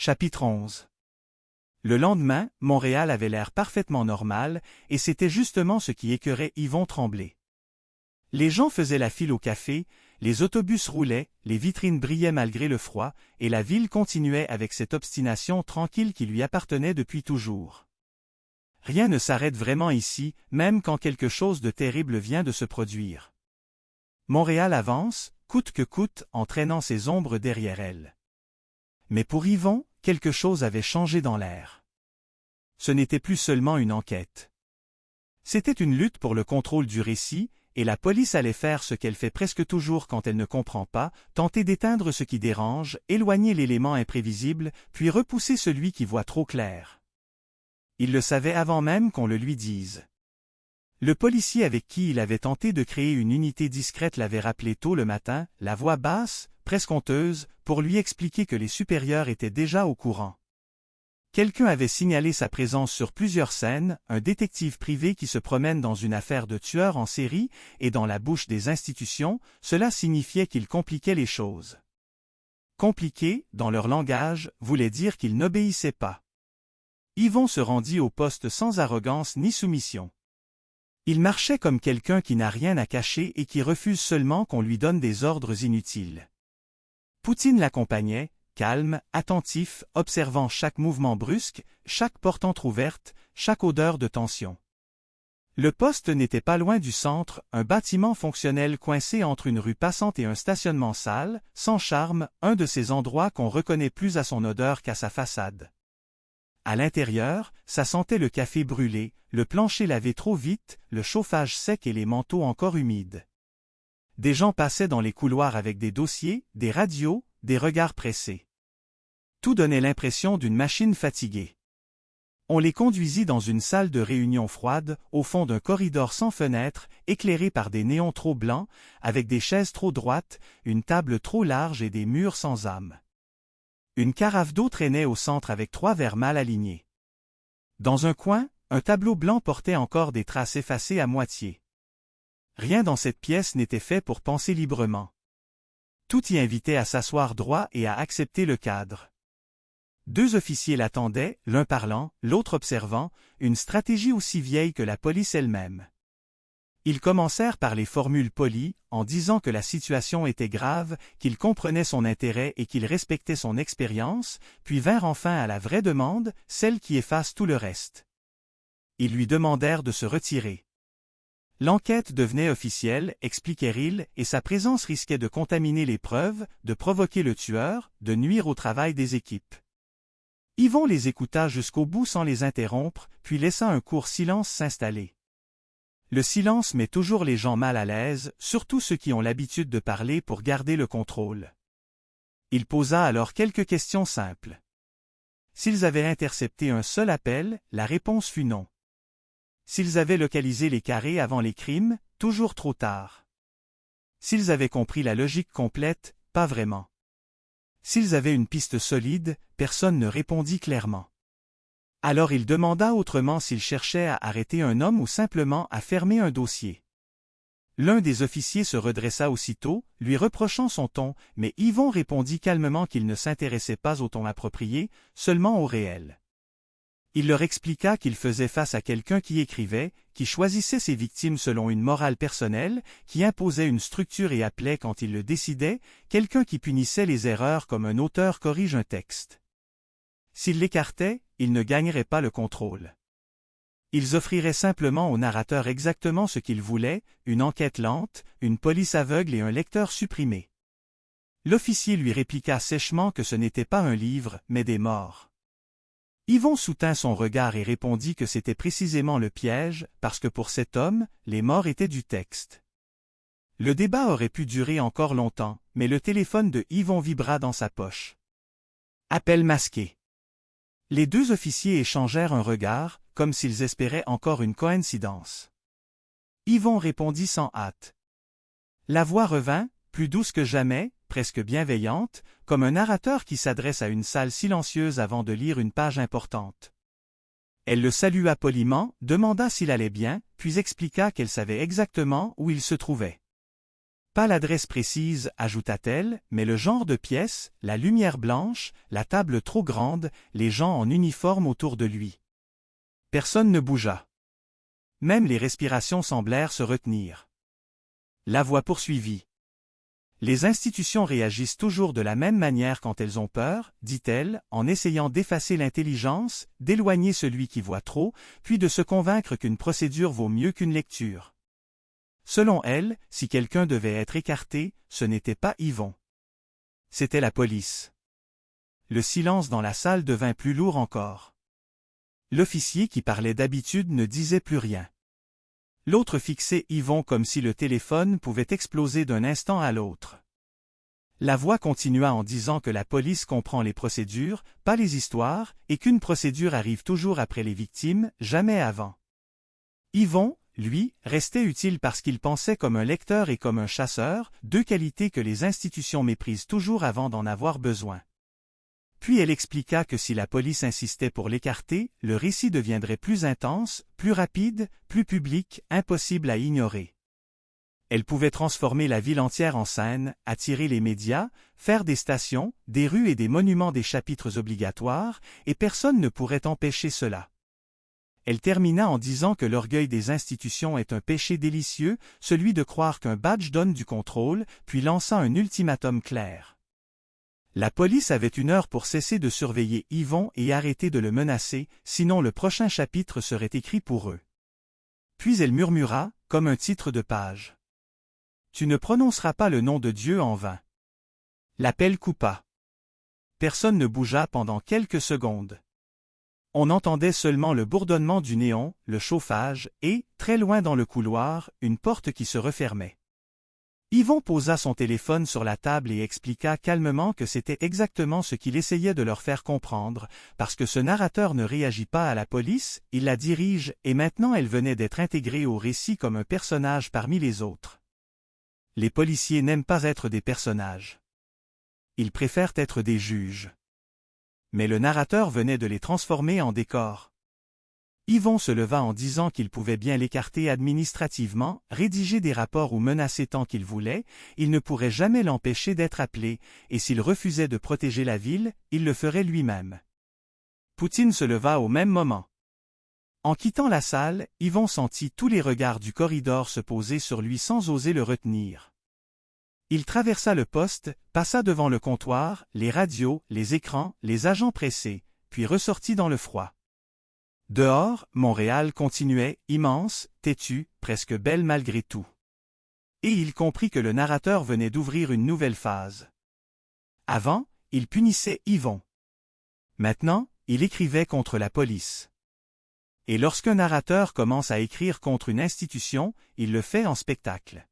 Chapitre 11. Le lendemain, Montréal avait l'air parfaitement normal, et c'était justement ce qui écœurait Yvon Tremblay. Les gens faisaient la file au café, les autobus roulaient, les vitrines brillaient malgré le froid, et la ville continuait avec cette obstination tranquille qui lui appartenait depuis toujours. Rien ne s'arrête vraiment ici, même quand quelque chose de terrible vient de se produire. Montréal avance, coûte que coûte, entraînant ses ombres derrière elle. Mais pour Yvon, quelque chose avait changé dans l'air. Ce n'était plus seulement une enquête. C'était une lutte pour le contrôle du récit, et la police allait faire ce qu'elle fait presque toujours quand elle ne comprend pas, tenter d'éteindre ce qui dérange, éloigner l'élément imprévisible, puis repousser celui qui voit trop clair. Il le savait avant même qu'on le lui dise. Le policier avec qui il avait tenté de créer une unité discrète l'avait rappelé tôt le matin, la voix basse, presque honteuse, pour lui expliquer que les supérieurs étaient déjà au courant. Quelqu'un avait signalé sa présence sur plusieurs scènes, un détective privé qui se promène dans une affaire de tueur en série, et dans la bouche des institutions, cela signifiait qu'il compliquait les choses. Compliquer, dans leur langage, voulait dire qu'il n'obéissait pas. Yvon se rendit au poste sans arrogance ni soumission. Il marchait comme quelqu'un qui n'a rien à cacher et qui refuse seulement qu'on lui donne des ordres inutiles. Poutine l'accompagnait, calme, attentif, observant chaque mouvement brusque, chaque porte entr'ouverte, chaque odeur de tension. Le poste n'était pas loin du centre, un bâtiment fonctionnel coincé entre une rue passante et un stationnement sale, sans charme, un de ces endroits qu'on reconnaît plus à son odeur qu'à sa façade. À l'intérieur, ça sentait le café brûlé, le plancher lavé trop vite, le chauffage sec et les manteaux encore humides. Des gens passaient dans les couloirs avec des dossiers, des radios, des regards pressés. Tout donnait l'impression d'une machine fatiguée. On les conduisit dans une salle de réunion froide, au fond d'un corridor sans fenêtre, éclairé par des néons trop blancs, avec des chaises trop droites, une table trop large et des murs sans âme. Une carafe d'eau traînait au centre avec 3 verres mal alignés. Dans un coin, un tableau blanc portait encore des traces effacées à moitié. Rien dans cette pièce n'était fait pour penser librement. Tout y invitait à s'asseoir droit et à accepter le cadre. 2 officiers l'attendaient, l'un parlant, l'autre observant, une stratégie aussi vieille que la police elle-même. Ils commencèrent par les formules polies, en disant que la situation était grave, qu'ils comprenaient son intérêt et qu'ils respectaient son expérience, puis vinrent enfin à la vraie demande, celle qui efface tout le reste. Ils lui demandèrent de se retirer. L'enquête devenait officielle, expliquait-il, et sa présence risquait de contaminer les preuves, de provoquer le tueur, de nuire au travail des équipes. Yvon les écouta jusqu'au bout sans les interrompre, puis laissa un court silence s'installer. Le silence met toujours les gens mal à l'aise, surtout ceux qui ont l'habitude de parler pour garder le contrôle. Il posa alors quelques questions simples. S'ils avaient intercepté un seul appel, la réponse fut non. S'ils avaient localisé les carrés avant les crimes, toujours trop tard. S'ils avaient compris la logique complète, pas vraiment. S'ils avaient une piste solide, personne ne répondit clairement. Alors il demanda autrement s'il cherchait à arrêter un homme ou simplement à fermer un dossier. L'un des officiers se redressa aussitôt, lui reprochant son ton, mais Yvon répondit calmement qu'il ne s'intéressait pas au ton approprié, seulement au réel. Il leur expliqua qu'il faisait face à quelqu'un qui écrivait, qui choisissait ses victimes selon une morale personnelle, qui imposait une structure et appelait quand il le décidait, quelqu'un qui punissait les erreurs comme un auteur corrige un texte. S'il l'écartait, il ne gagnerait pas le contrôle. Ils offriraient simplement au narrateur exactement ce qu'il voulait, une enquête lente, une police aveugle et un lecteur supprimé. L'officier lui répliqua sèchement que ce n'était pas un livre, mais des morts. Yvon soutint son regard et répondit que c'était précisément le piège, parce que pour cet homme, les morts étaient du texte. Le débat aurait pu durer encore longtemps, mais le téléphone de Yvon vibra dans sa poche. Appel masqué. Les 2 officiers échangèrent un regard, comme s'ils espéraient encore une coïncidence. Yvon répondit sans hâte. La voix revint, plus douce que jamais, presque bienveillante, comme un narrateur qui s'adresse à une salle silencieuse avant de lire une page importante. Elle le salua poliment, demanda s'il allait bien, puis expliqua qu'elle savait exactement où il se trouvait. Pas l'adresse précise, ajouta-t-elle, mais le genre de pièce, la lumière blanche, la table trop grande, les gens en uniforme autour de lui. Personne ne bougea. Même les respirations semblèrent se retenir. La voix poursuivit. Les institutions réagissent toujours de la même manière quand elles ont peur, dit-elle, en essayant d'effacer l'intelligence, d'éloigner celui qui voit trop, puis de se convaincre qu'une procédure vaut mieux qu'une lecture. Selon elle, si quelqu'un devait être écarté, ce n'était pas Yvon. C'était la police. Le silence dans la salle devint plus lourd encore. L'officier qui parlait d'habitude ne disait plus rien. L'autre fixait Yvon comme si le téléphone pouvait exploser d'un instant à l'autre. La voix continua en disant que la police comprend les procédures, pas les histoires, et qu'une procédure arrive toujours après les victimes, jamais avant. Yvon, lui, restait utile parce qu'il pensait comme un lecteur et comme un chasseur, deux qualités que les institutions méprisent toujours avant d'en avoir besoin. Puis elle expliqua que si la police insistait pour l'écarter, le récit deviendrait plus intense, plus rapide, plus public, impossible à ignorer. Elle pouvait transformer la ville entière en scène, attirer les médias, faire des stations, des rues et des monuments des chapitres obligatoires, et personne ne pourrait empêcher cela. Elle termina en disant que l'orgueil des institutions est un péché délicieux, celui de croire qu'un badge donne du contrôle, puis lança un ultimatum clair. La police avait 1 heure pour cesser de surveiller Yvon et arrêter de le menacer, sinon le prochain chapitre serait écrit pour eux. Puis elle murmura, comme un titre de page. « Tu ne prononceras pas le nom de Dieu en vain. » L'appel coupa. Personne ne bougea pendant quelques secondes. On entendait seulement le bourdonnement du néon, le chauffage, et, très loin dans le couloir, une porte qui se refermait. Yvon posa son téléphone sur la table et expliqua calmement que c'était exactement ce qu'il essayait de leur faire comprendre, parce que ce narrateur ne réagit pas à la police, il la dirige, et maintenant elle venait d'être intégrée au récit comme un personnage parmi les autres. Les policiers n'aiment pas être des personnages. Ils préfèrent être des juges. Mais le narrateur venait de les transformer en décors. Yvon se leva en disant qu'il pouvait bien l'écarter administrativement, rédiger des rapports ou menacer tant qu'il voulait, il ne pourrait jamais l'empêcher d'être appelé, et s'il refusait de protéger la ville, il le ferait lui-même. Poutine se leva au même moment. En quittant la salle, Yvon sentit tous les regards du corridor se poser sur lui sans oser le retenir. Il traversa le poste, passa devant le comptoir, les radios, les écrans, les agents pressés, puis ressortit dans le froid. Dehors, Montréal continuait, immense, têtue, presque belle malgré tout. Et il comprit que le narrateur venait d'ouvrir une nouvelle phase. Avant, il punissait Yvon. Maintenant, il écrivait contre la police. Et lorsqu'un narrateur commence à écrire contre une institution, il le fait en spectacle.